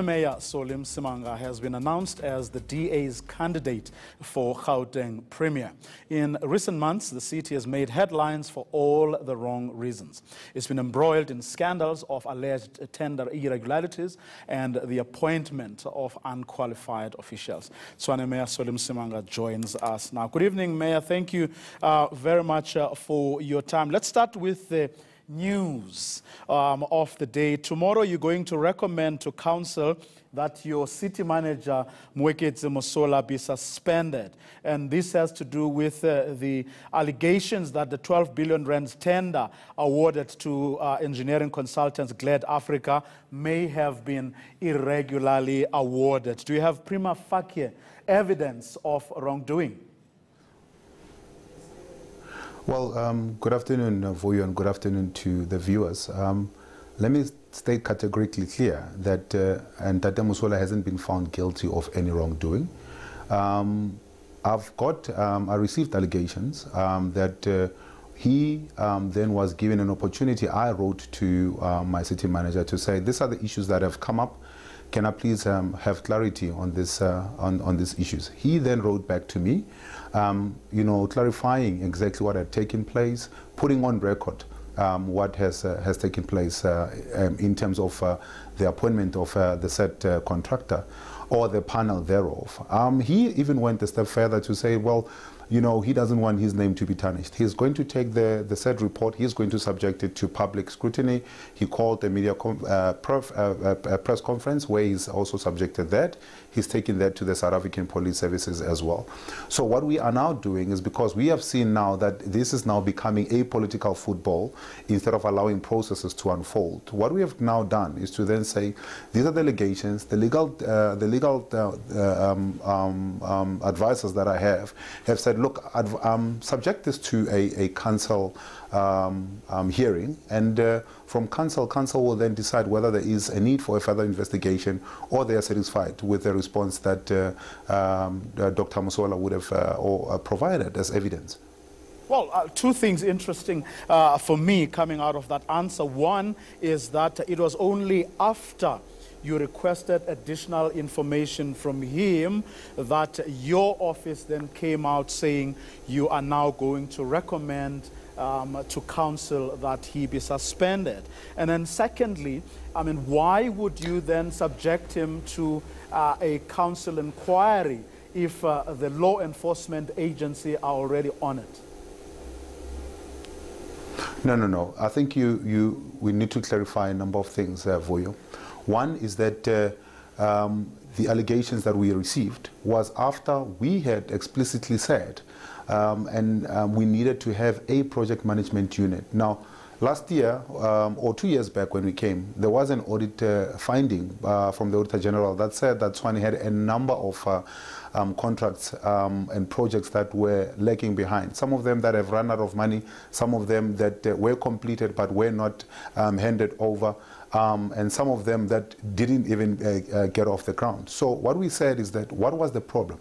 Mayor Solly Msimanga has been announced as the DA's candidate for Gauteng Premier. In recent months, the city has made headlines for all the wrong reasons. It's been embroiled in scandals of alleged tender irregularities and the appointment of unqualified officials. Tshwane Mayor Solly Msimanga joins us now. Good evening, Mayor. Thank you very much for your time. Let's start with the news of the day. Tomorrow you're going to recommend to council that your city manager Mweketsi Mosola be suspended, and this has to do with the allegations that the 12 billion rand tender awarded to engineering consultants Glad Africa may have been irregularly awarded. Do you have prima facie evidence of wrongdoing? Well, good afternoon, Vuyo, and good afternoon to the viewers. Let me state categorically clear that Tate Mosola hasn't been found guilty of any wrongdoing. I received allegations that he then was given an opportunity. I wrote to my city manager to say, these are the issues that have come up. Can I please have clarity on this on these issues? He then wrote back to me, clarifying exactly what had taken place, putting on record what has taken place in terms of the appointment of the said contractor or the panel thereof. He even went a step further to say, well, he doesn't want his name to be tarnished. He's going to take the said report, he's going to subject it to public scrutiny. He called a media press conference where he's also subjected that. He's taken that to the South African Police Services as well. So what we are now doing is, because we have seen now that this is now becoming a political football instead of allowing processes to unfold, what we have now done is to then say, these are the allegations, the legal advisors that I have said, look, subject this to a council hearing, and from council will then decide whether there is a need for a further investigation or they are satisfied with the response that Dr. Mosola would have provided as evidence. Well, two things interesting for me coming out of that answer. One is that it was only after you requested additional information from him that your office then came out saying you are now going to recommend to council that he be suspended. And then secondly, why would you then subject him to a council inquiry if the law enforcement agency are already on it? No. I think we need to clarify a number of things, Vuyo. One is that the allegations that we received was after we had explicitly said and we needed to have a project management unit. Now, last year or 2 years back when we came, there was an audit finding from the Auditor General that said that Tshwane had a number of contracts and projects that were lagging behind. Some of them that have run out of money, some of them that were completed but were not handed over, and some of them that didn't even get off the ground. So what we said is that, what was the problem?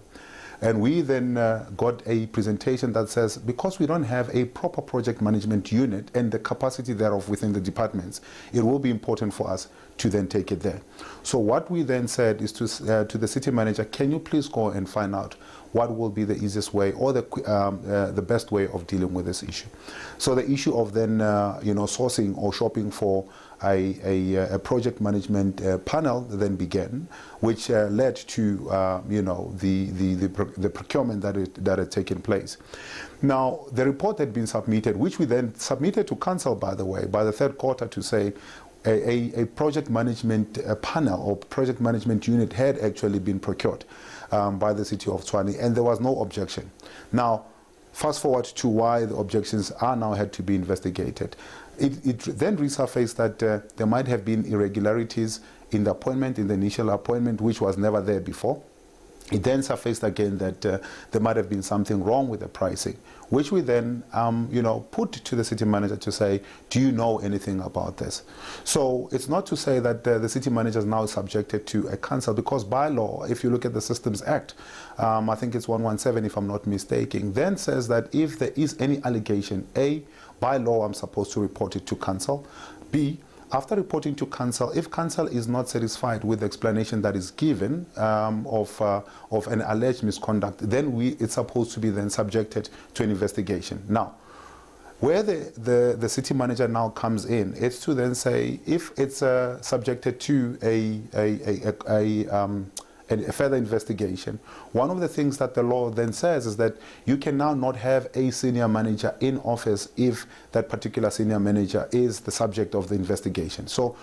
And we then got a presentation that says, because we don't have a proper project management unit and the capacity thereof within the departments, it will be important for us to then take it there. So what we then said is to the city manager, can you please go and find out what will be the easiest way or the best way of dealing with this issue. So the issue of then sourcing or shopping for a project management panel then began, which led to the procurement that had taken place. Now, the report had been submitted, which we then submitted to council, by the way, by the third quarter, to say a project management panel or project management unit had actually been procured by the city of Tshwane, and there was no objection. Now, fast forward to why the objections are now had to be investigated. It then resurfaced that there might have been irregularities in the appointment, in the initial appointment, which was never there before. It then surfaced again that there might have been something wrong with the pricing, which we then, put to the city manager to say, do you know anything about this? So it's not to say that the city manager is now subjected to a council, because by law, if you look at the Systems Act, I think it's 117 if I'm not mistaken, then says that if there is any allegation, A, by law I'm supposed to report it to council, B, after reporting to council, if council is not satisfied with the explanation that is given of an alleged misconduct, then it's supposed to be then subjected to an investigation. Now, where the city manager now comes in, it's to then say if it's subjected to a further investigation. One of the things that the law then says is that you can now not have a senior manager in office if that particular senior manager is the subject of the investigation. So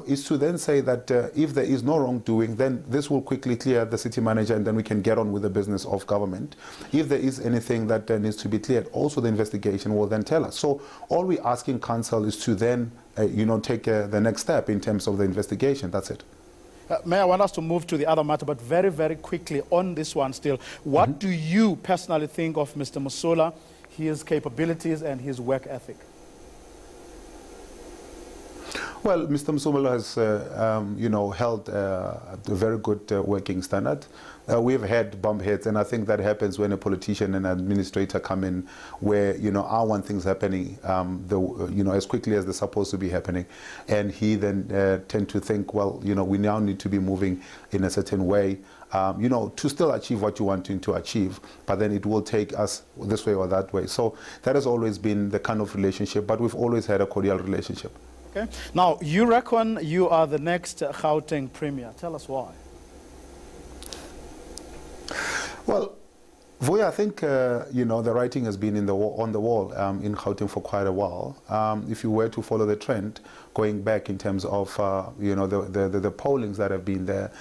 is to then say that if there is no wrongdoing, then this will quickly clear the city manager and then we can get on with the business of government. If there is anything that needs to be cleared, also the investigation will then tell us. So all we're asking council is to then take the next step in terms of the investigation. That's it. Mayor, I want us to move to the other matter, but very, very quickly on this one still. What do you personally think of Mr. Musula, his capabilities and his work ethic? Well, Mr. Musula has, held a very good working standard. We've had bump heads, and I think that happens when a politician and an administrator come in where, I want things happening, as quickly as they're supposed to be happening. And he then tend to think, well, we now need to be moving in a certain way, to still achieve what you want to achieve, but then it will take us this way or that way. So that has always been the kind of relationship, but we've always had a cordial relationship. Okay. Now, you reckon you are the next Gauteng Premier. Tell us why. Well, Vuya, I think, the writing has been on the wall in Gauteng for quite a while. If you were to follow the trend, going back in terms of, the pollings that have been there,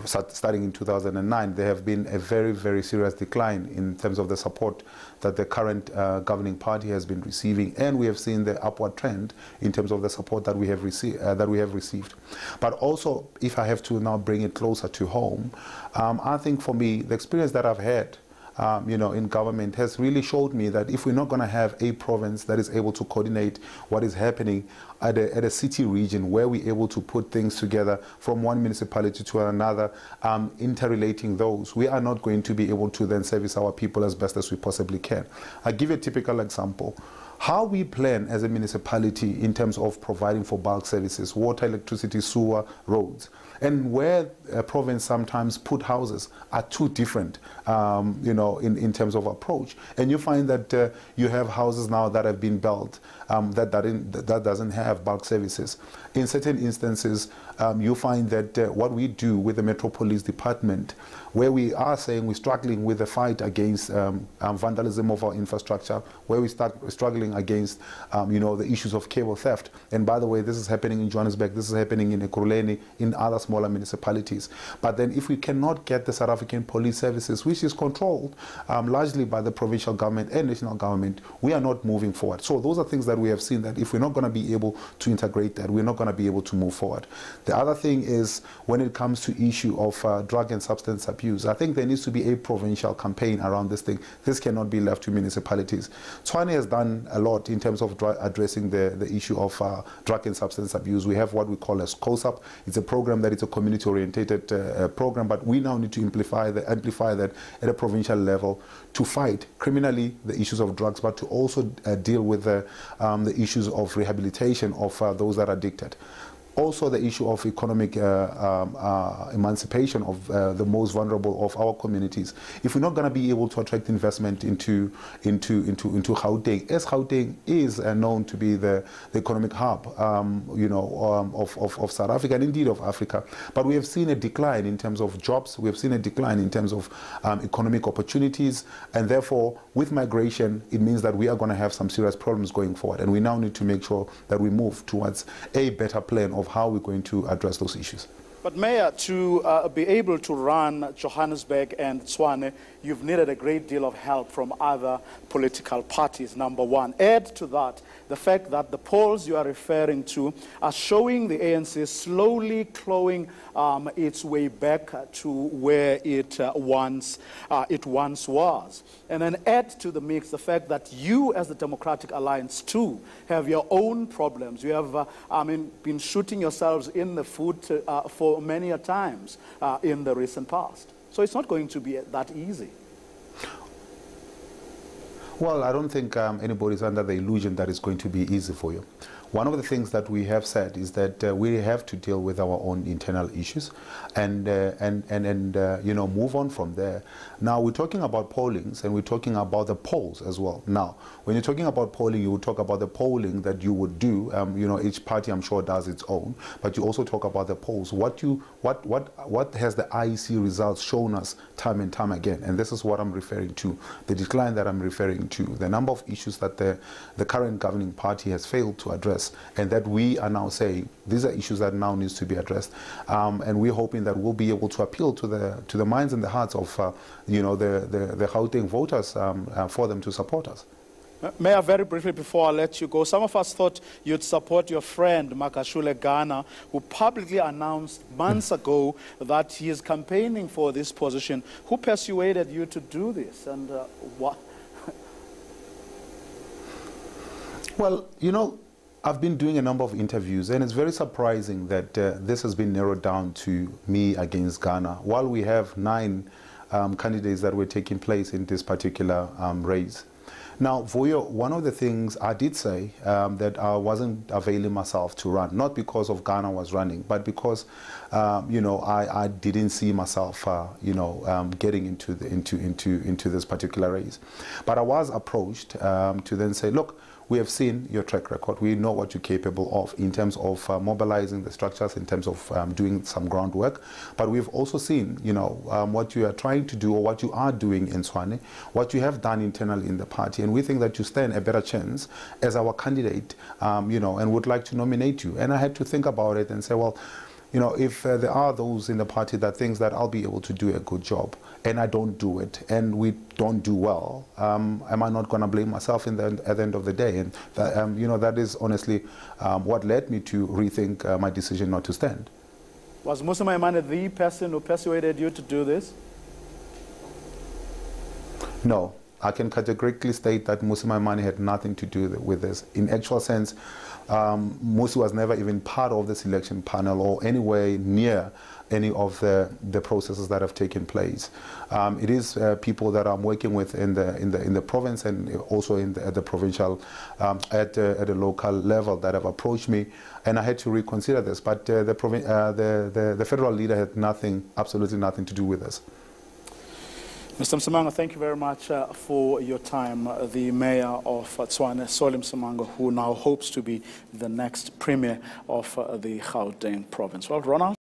starting in 2009, there have been a very, very serious decline in terms of the support that the current governing party has been receiving, and we have seen the upward trend in terms of the support that we have received. But also, if I have to now bring it closer to home, I think for me, the experience that I've had in government has really showed me that if we're not going to have a province that is able to coordinate what is happening at a city region where we're able to put things together from one municipality to another, interrelating those, we are not going to be able to then service our people as best as we possibly can. I'll give you a typical example. How we plan as a municipality in terms of providing for bulk services, water, electricity, sewer, roads, and where a province sometimes put houses are too different, in terms of approach. And you find that you have houses now that have been built that doesn't have bulk services. In certain instances, you find that what we do with the Metro Police Department, where we are saying we're struggling with the fight against vandalism of our infrastructure, where we start struggling against, the issues of cable theft. And by the way, this is happening in Johannesburg, this is happening in Ekurhuleni, in other smaller municipalities. But then if we cannot get the South African police services, which is controlled largely by the provincial government and national government, we are not moving forward. So those are things that we have seen that if we're not going to be able to integrate that, we're not going to be able to move forward. The other thing is when it comes to issue of drug and substance abuse, I think there needs to be a provincial campaign around this thing. This cannot be left to municipalities. Tshwane has done a lot in terms of addressing the issue of drug and substance abuse. We have what we call as COSAP. It's a program that is a community-oriented program, but we now need to amplify that at a provincial level to fight criminally the issues of drugs, but to also deal with the issues of rehabilitation of those that are addicted. Also the issue of economic emancipation of the most vulnerable of our communities. If we're not going to be able to attract investment into Gauteng, as Gauteng is known to be the economic hub, of South Africa and indeed of Africa, but we have seen a decline in terms of jobs. We have seen a decline in terms of economic opportunities, and therefore, with migration, it means that we are going to have some serious problems going forward, and we now need to make sure that we move towards a better plan of how we're going to address those issues. But Mayor, to be able to run Johannesburg and Tshwane, you've needed a great deal of help from other political parties, number one. Add to that the fact that the polls you are referring to are showing the ANC slowly clawing its way back to where it once was. And then add to the mix the fact that you as the Democratic Alliance too have your own problems. You have been shooting yourselves in the foot for many a times in the recent past. So it's not going to be that easy. Well, I don't think anybody's under the illusion that it's going to be easy for you. one of the things that we have said is that we have to deal with our own internal issues and move on from there. Now, we're talking about pollings and we're talking about the polls as well. Now, when you're talking about polling, you would talk about the polling that you would do. Each party, I'm sure, does its own, but you also talk about the polls. What has the IEC results shown us time and time again? And this is what I'm referring to, the decline that I'm referring to, the number of issues that the current governing party has failed to address, and that we are now saying these are issues that now needs to be addressed, and we're hoping that we'll be able to appeal to the minds and the hearts of the Gauteng voters for them to support us. Mayor, very briefly before I let you go, some of us thought you'd support your friend Makashule Ghana, who publicly announced months ago that he is campaigning for this position. Who persuaded you to do this, and what? Well, I've been doing a number of interviews, and it's very surprising that this has been narrowed down to me against Ghana, while we have 9 candidates that were taking place in this particular race. Now, Vuyo, one of the things I did say that I wasn't availing myself to run, not because of Ghana was running, but because I didn't see myself getting into this particular race. But I was approached to then say, look, we have seen your track record. We know what you're capable of in terms of mobilizing the structures, in terms of doing some groundwork. But we've also seen, what you are trying to do, or what you are doing in Tshwane, what you have done internally in the party. And we think that you stand a better chance as our candidate, and would like to nominate you. And I had to think about it and say, well, if there are those in the party that thinks that I'll be able to do a good job, and I don't do it, and we don't do well, am I not going to blame myself at the end of the day? And that is honestly what led me to rethink my decision not to stand. Was Mmusi Maimane the person who persuaded you to do this? No. I can categorically state that Mmusi Maimane had nothing to do with this. In actual sense, Mmusi was never even part of the selection panel or anywhere near any of the processes that have taken place. It is people that I'm working with in the province, and also at the provincial, at a local level, that have approached me, and I had to reconsider this. But the federal leader had absolutely nothing to do with this. Mr. Msimanga, thank you very much for your time. The mayor of Tshwane, Solly Msimanga, who now hopes to be the next premier of the Gauteng province. Well, Ronald.